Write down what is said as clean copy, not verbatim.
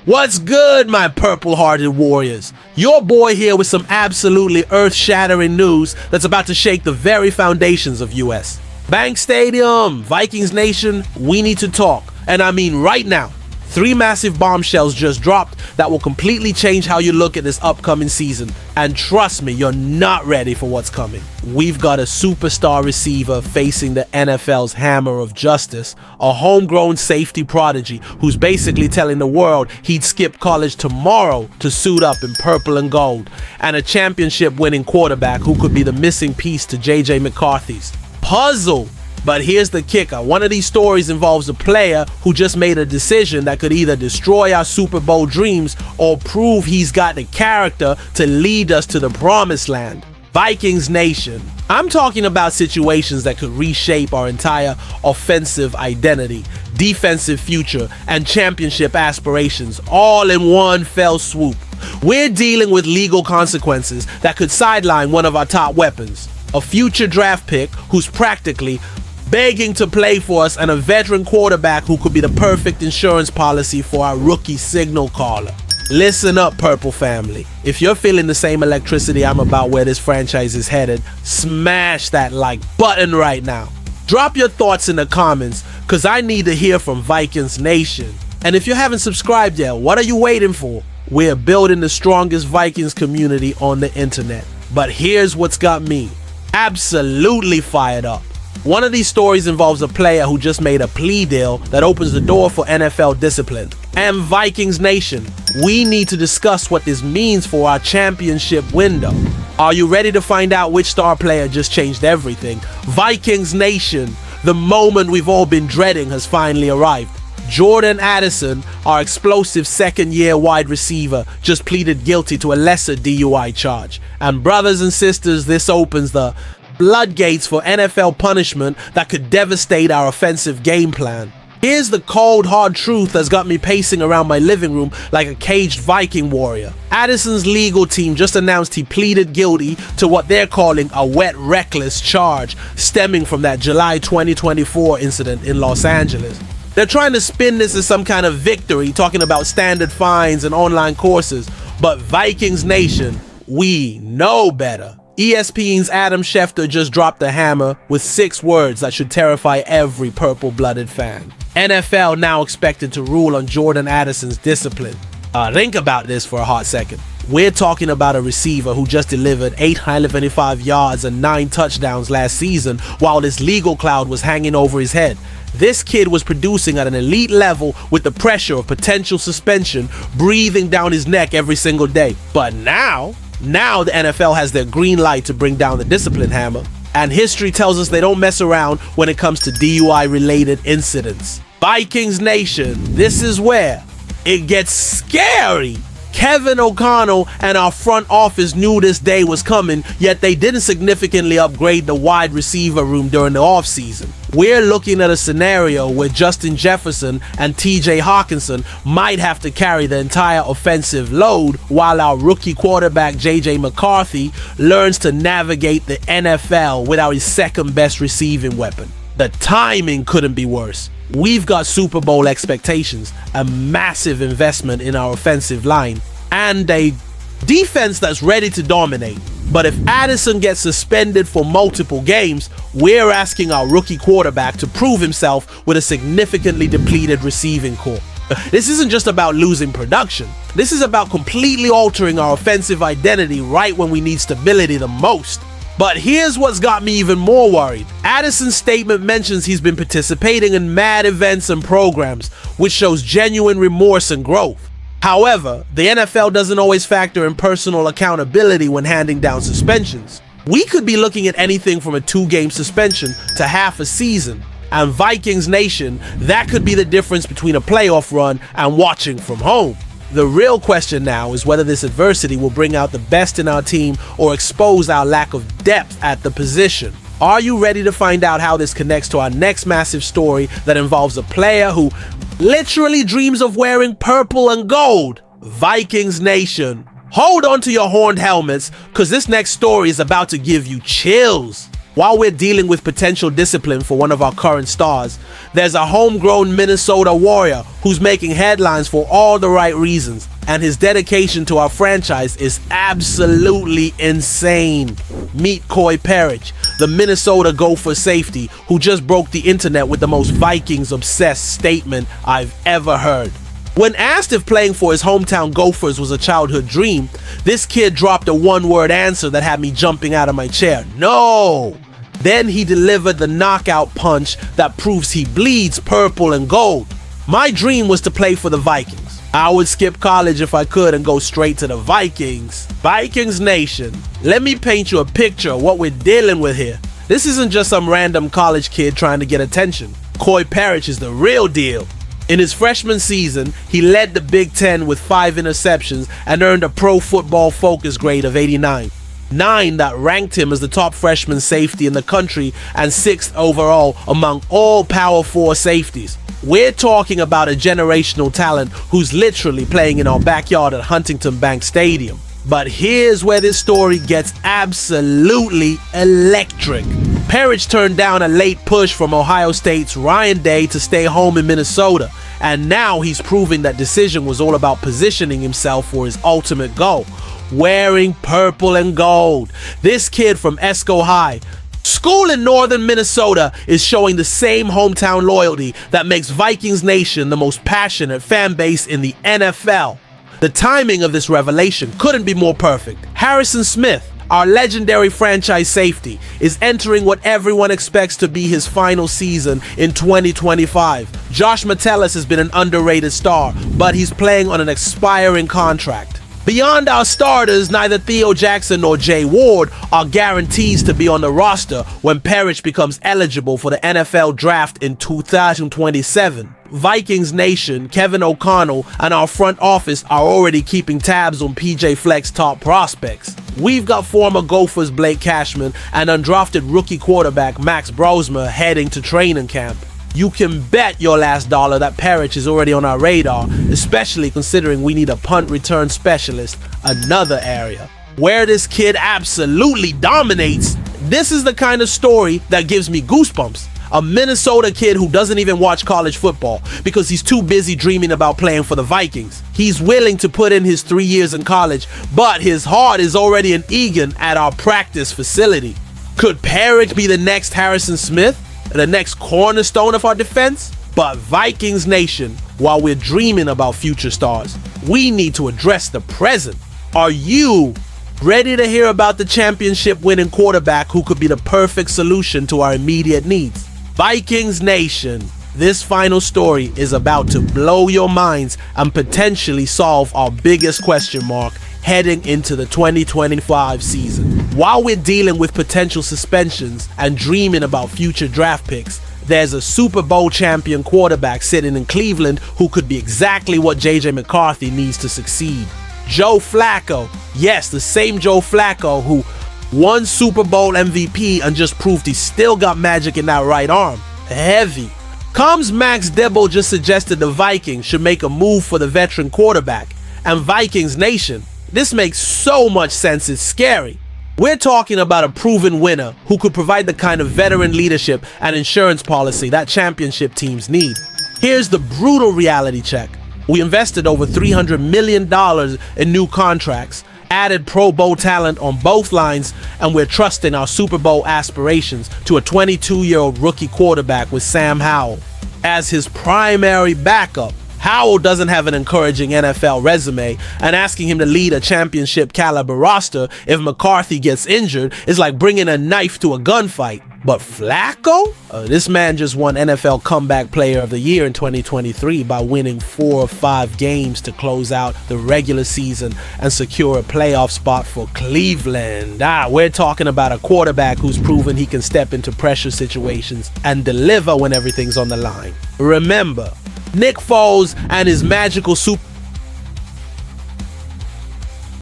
What's good, my purple-hearted warriors? Your boy here with some absolutely earth-shattering news that's about to shake the very foundations of US. Bank Stadium, Vikings Nation, we need to talk. And I mean right now. 3 massive bombshells just dropped that will completely change how you look at this upcoming season. And trust me, you're not ready for what's coming. We've got a superstar receiver facing the NFL's hammer of justice, a homegrown safety prodigy who's basically telling the world he'd skip college tomorrow to suit up in purple and gold, and a championship-winning quarterback who could be the missing piece to J.J. McCarthy's puzzle. But here's the kicker. One of these stories involves a player who just made a decision that could either destroy our Super Bowl dreams or prove he's got the character to lead us to the promised land. Vikings Nation. I'm talking about situations that could reshape our entire offensive identity, defensive future, and championship aspirations all in one fell swoop. We're dealing with legal consequences that could sideline one of our top weapons, a future draft pick who's practically begging to play for us, and a veteran quarterback who could be the perfect insurance policy for our rookie signal caller. Listen up, Purple family. If you're feeling the same electricity I'm about where this franchise is headed, smash that like button right now. Drop your thoughts in the comments, cause I need to hear from Vikings Nation. And if you haven't subscribed yet, what are you waiting for? We're building the strongest Vikings community on the internet. But here's what's got me absolutely fired up. One of these stories involves a player who just made a plea deal that opens the door for NFL discipline. And Vikings Nation, we need to discuss what this means for our championship window. Are you ready to find out which star player just changed everything? Vikings Nation, the moment we've all been dreading has finally arrived. Jordan Addison, our explosive second-year wide receiver, just pleaded guilty to a lesser DUI charge. And brothers and sisters, this opens the floodgates for NFL punishment that could devastate our offensive game plan. Here's the cold, hard truth that's got me pacing around my living room like a caged Viking warrior. Addison's legal team just announced he pleaded guilty to what they're calling a wet, reckless charge stemming from that July 2024 incident in Los Angeles. They're trying to spin this as some kind of victory, talking about standard fines and online courses. But Vikings Nation, we know better. ESPN's Adam Schefter just dropped the hammer with 6 words that should terrify every purple-blooded fan. NFL now expected to rule on Jordan Addison's discipline. Think about this for a hot second. We're talking about a receiver who just delivered 825 yards and 9 touchdowns last season while this legal cloud was hanging over his head. This kid was producing at an elite level with the pressure of potential suspension breathing down his neck every single day. But now the NFL has their green light to bring down the discipline hammer. And history tells us they don't mess around when it comes to DUI-related incidents. Vikings Nation, this is where it gets scary. Kevin O'Connell and our front office knew this day was coming, yet they didn't significantly upgrade the wide receiver room during the offseason. We're looking at a scenario where Justin Jefferson and TJ Hawkinson might have to carry the entire offensive load while our rookie quarterback JJ McCarthy learns to navigate the NFL without his second best receiving weapon. The timing couldn't be worse. We've got Super Bowl expectations, a massive investment in our offensive line, and a defense that's ready to dominate. But if Addison gets suspended for multiple games, we're asking our rookie quarterback to prove himself with a significantly depleted receiving corps. This isn't just about losing production. This is about completely altering our offensive identity right when we need stability the most. But here's what's got me even more worried. Addison's statement mentions he's been participating in mad events and programs, which shows genuine remorse and growth. However, the NFL doesn't always factor in personal accountability when handing down suspensions. We could be looking at anything from a 2-game suspension to half a season. And Vikings Nation, that could be the difference between a playoff run and watching from home. The real question now is whether this adversity will bring out the best in our team or expose our lack of depth at the position. Are you ready to find out how this connects to our next massive story that involves a player who literally dreams of wearing purple and gold? Vikings Nation, hold on to your horned helmets, because this next story is about to give you chills. While we're dealing with potential discipline for one of our current stars, there's a homegrown Minnesota Warrior who's making headlines for all the right reasons, and his dedication to our franchise is absolutely insane. Meet Perich, the Minnesota Gopher safety who just broke the internet with the most Vikings-obsessed statement I've ever heard. When asked if playing for his hometown Gophers was a childhood dream, this kid dropped a one-word answer that had me jumping out of my chair. No! Then he delivered the knockout punch that proves he bleeds purple and gold. My dream was to play for the Vikings. I would skip college if I could and go straight to the Vikings. Vikings Nation, let me paint you a picture of what we're dealing with here. This isn't just some random college kid trying to get attention. Perich is the real deal. In his freshman season, he led the Big Ten with 5 interceptions and earned a Pro Football Focus grade of 89. 9 that ranked him as the top freshman safety in the country and 6th overall among all Power 4 safeties. We're talking about a generational talent who's literally playing in our backyard at Huntington Bank Stadium. But here's where this story gets absolutely electric. Perich turned down a late push from Ohio State's Ryan Day to stay home in Minnesota, and now he's proving that decision was all about positioning himself for his ultimate goal, wearing purple and gold. This kid from Esco High, school in northern Minnesota, is showing the same hometown loyalty that makes Vikings Nation the most passionate fan base in the NFL. The timing of this revelation couldn't be more perfect. Harrison Smith, our legendary franchise safety, is entering what everyone expects to be his final season in 2025. Josh Metellus has been an underrated star, but he's playing on an expiring contract. Beyond our starters, neither Theo Jackson nor Jay Ward are guarantees to be on the roster when Perich becomes eligible for the NFL draft in 2027. Vikings Nation, Kevin O'Connell, and our front office are already keeping tabs on PJ Fleck's top prospects. We've got former Gophers Blake Cashman and undrafted rookie quarterback Max Brosmer heading to training camp. You can bet your last dollar that Perich is already on our radar, especially considering we need a punt return specialist, another area where this kid absolutely dominates. This is the kind of story that gives me goosebumps. A Minnesota kid who doesn't even watch college football because he's too busy dreaming about playing for the Vikings. He's willing to put in his 3 years in college, but his heart is already in Eagan at our practice facility. Could Perich be the next Harrison Smith? The next cornerstone of our defense? But Vikings Nation, while we're dreaming about future stars, we need to address the present. Are you ready to hear about the championship-winning quarterback who could be the perfect solution to our immediate needs? Vikings Nation, this final story is about to blow your minds and potentially solve our biggest question mark heading into the 2025 season. While we're dealing with potential suspensions and dreaming about future draft picks, there's a Super Bowl champion quarterback sitting in Cleveland who could be exactly what JJ McCarthy needs to succeed. Joe Flacco, yes, the same Joe Flacco who won Super Bowl MVP and just proved he still got magic in that right arm. Heavy. Comes Max Debo just suggested the Vikings should make a move for the veteran quarterback. And Vikings Nation, this makes so much sense, it's scary. We're talking about a proven winner who could provide the kind of veteran leadership and insurance policy that championship teams need. Here's the brutal reality check. We invested over $300 million in new contracts, added Pro Bowl talent on both lines, and we're trusting our Super Bowl aspirations to a 22-year-old rookie quarterback with Sam Howell as his primary backup. Howell doesn't have an encouraging NFL resume, and asking him to lead a championship caliber roster if McCarthy gets injured is like bringing a knife to a gunfight. But Flacco? This man just won NFL Comeback Player of the Year in 2023 by winning 4 of 5 games to close out the regular season and secure a playoff spot for Cleveland. We're talking about a quarterback who's proven he can step into pressure situations and deliver when everything's on the line. Remember, Nick Foles and his magical Super